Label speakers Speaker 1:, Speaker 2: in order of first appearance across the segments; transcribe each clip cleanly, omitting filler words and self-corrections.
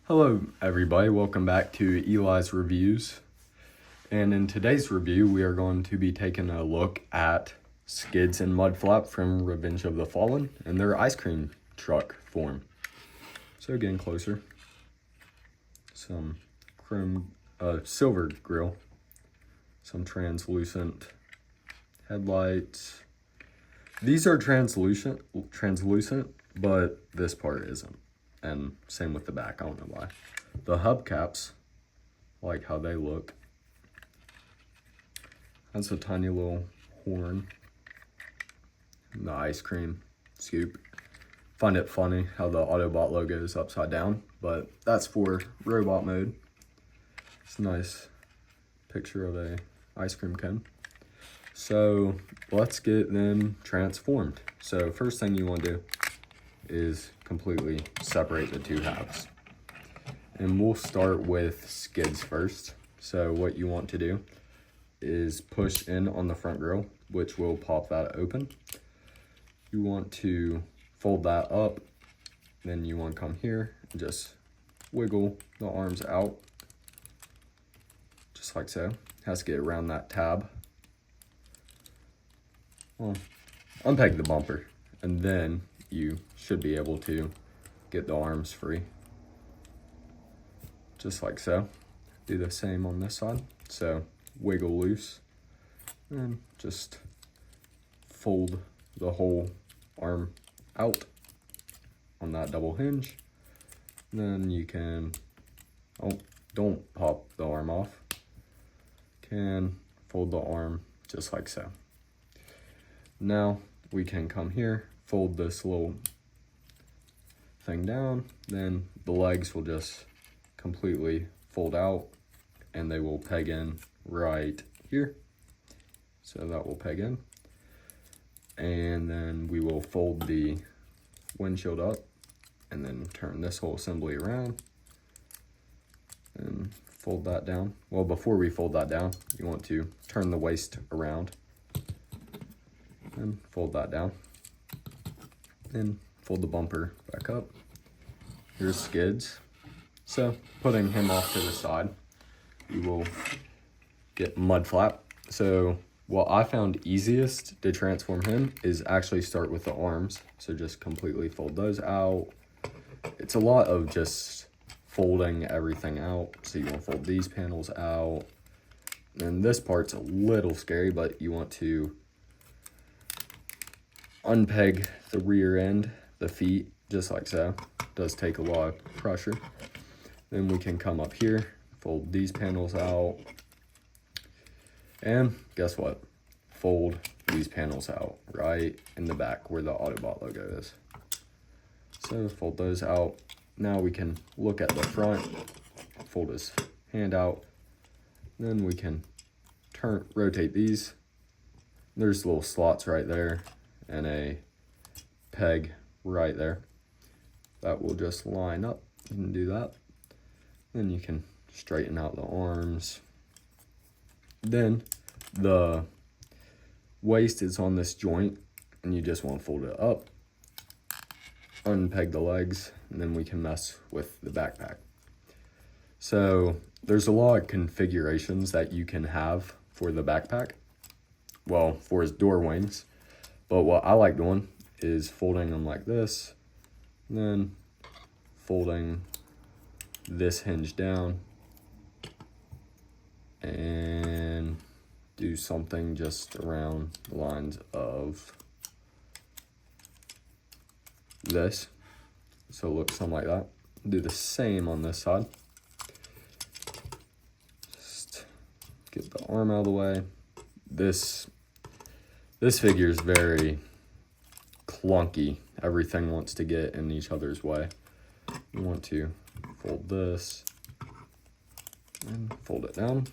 Speaker 1: Hello everybody, welcome back to Eli's Reviews. And in today's review, we are going to be taking a look at Skids and Mudflap from Revenge of the Fallen and their ice cream truck form. So getting closer, some chrome, silver grille, some translucent headlights. These are translucent, but this part isn't. And same with the back, I don't know why. The hubcaps, I like how they look. That's a tiny little horn. And the ice cream scoop. Find it funny how the Autobot logo is upside down, but that's for robot mode. It's a nice picture of a ice cream cone. So let's get them transformed. So first thing you want to do is completely separate the two halves. And we'll start with Skids first. So what you want to do is push in on the front grille, which will pop that open. You want to fold that up, then you want to come here and just wiggle the arms out, just like so. Has to get around that tab. Well, unpeg the bumper, and then you should be able to get the arms free, just like so. Do the same on this side. So wiggle loose and just fold the whole arm out on that double hinge. Then you can, don't pop the arm off. Can fold the arm just like so. Now we can come here, fold this little thing down, then the legs will just completely fold out and they will peg in right here. So that will peg in. And then we will fold the windshield up and then turn this whole assembly around and fold that down. Well, before we fold that down, you want to turn the waist around and fold that down. And fold the bumper back up. Here's Skids. So putting him off to the side, we will get Mudflap. So what I found easiest to transform him is actually start with the arms. So just completely fold those out. It's a lot of just folding everything out. So you want to fold these panels out. And this part's a little scary, but you want to unpeg the rear end, the feet, just like so. Does take a lot of pressure. Then we can come up here, fold these panels out, and guess what? Fold these panels out right in the back where the Autobot logo is. So fold those out. Now we can look at the front, fold his hand out. Then we can rotate these. There's little slots right there and a peg right there. That will just line up. You can do that. Then you can straighten out the arms. Then the waist is on this joint and you just want to fold it up, unpeg the legs, and then we can mess with the backpack. So there's a lot of configurations that you can have for the backpack. Well, for his door wings. But what I like doing is folding them like this, and then folding this hinge down and do something just around the lines of this. So it looks something like that. Do the same on this side. Just get the arm out of the way. This figure is very clunky. Everything wants to get in each other's way. You want to fold this and fold it down.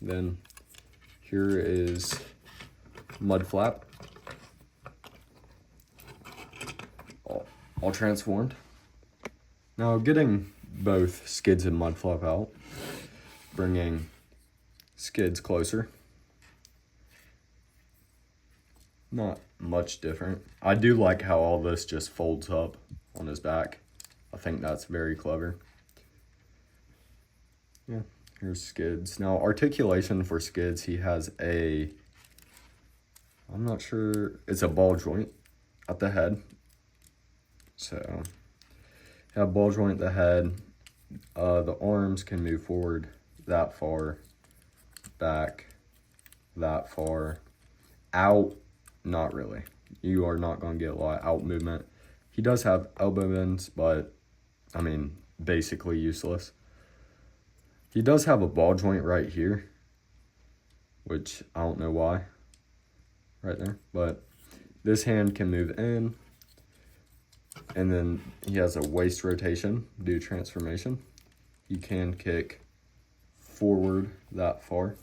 Speaker 1: Then here is Mudflap, all transformed. Now getting both Skids and Mudflap out, bringing Skids closer. Not much different. I do like how all this just folds up on his back. I think that's very clever. yeah, here's Skids. Now, articulation for Skids, he has a, I'm not sure, it's a ball joint at the head. So, have ball joint at the head. The arms can move forward that far, back that far, out, not really. You are not going to get a lot of out movement. He does have elbow bends, but, I mean, basically useless. He does have a ball joint right here, which I don't know why, right there. But this hand can move in, and then he has a waist rotation due transformation. He can kick forward that far,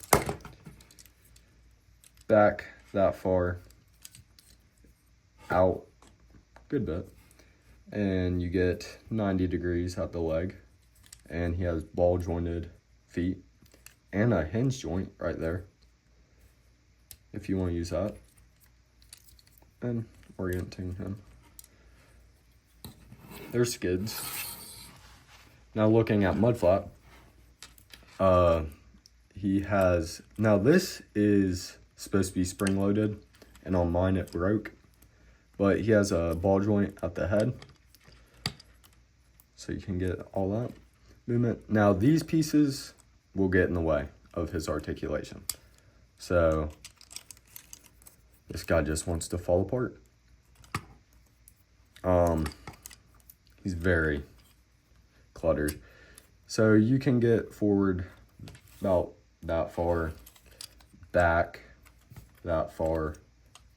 Speaker 1: back that far, out good bit, and you get 90 degrees at the leg. And he has ball jointed feet and a hinge joint right there if you want to use that. And orienting him. There's Skids. Now looking at Mudflap, he has, now this is supposed to be spring loaded, and on mine it broke, but he has a ball joint at the head, so you can get all that movement. Now these pieces will get in the way of his articulation, so this guy just wants to fall apart. He's very cluttered, so you can get forward about that far, back that far,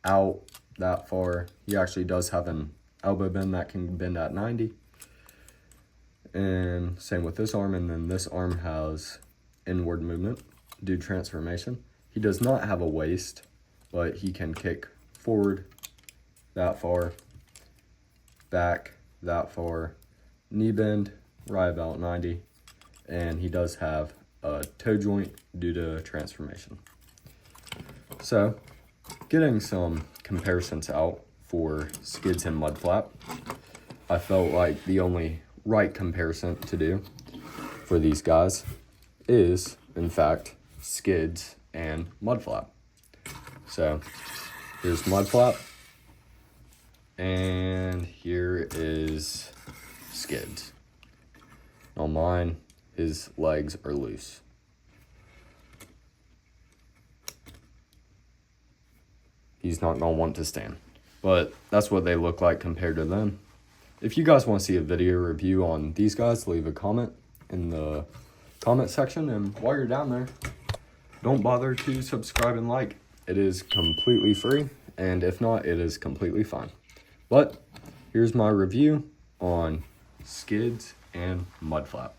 Speaker 1: out that far. He actually does have an elbow bend that can bend at 90. And same with this arm, and then this arm has inward movement due transformation. He does not have a waist, but he can kick forward that far, back that far, knee bend right about 90, and he does have a toe joint due to transformation. So, getting some comparisons out for Skids and Mudflap, I felt like the only right comparison to do for these guys is, in fact, Skids and Mudflap. So, here's Mudflap, and here is Skids. On mine, his legs are loose. He's not going to want to stand. But that's what they look like compared to them. If you guys want to see a video review on these guys, leave a comment in the comment section. And while you're down there, don't bother to subscribe and like. It is completely free. And if not, it is completely fine. But here's my review on Skids and Mudflap.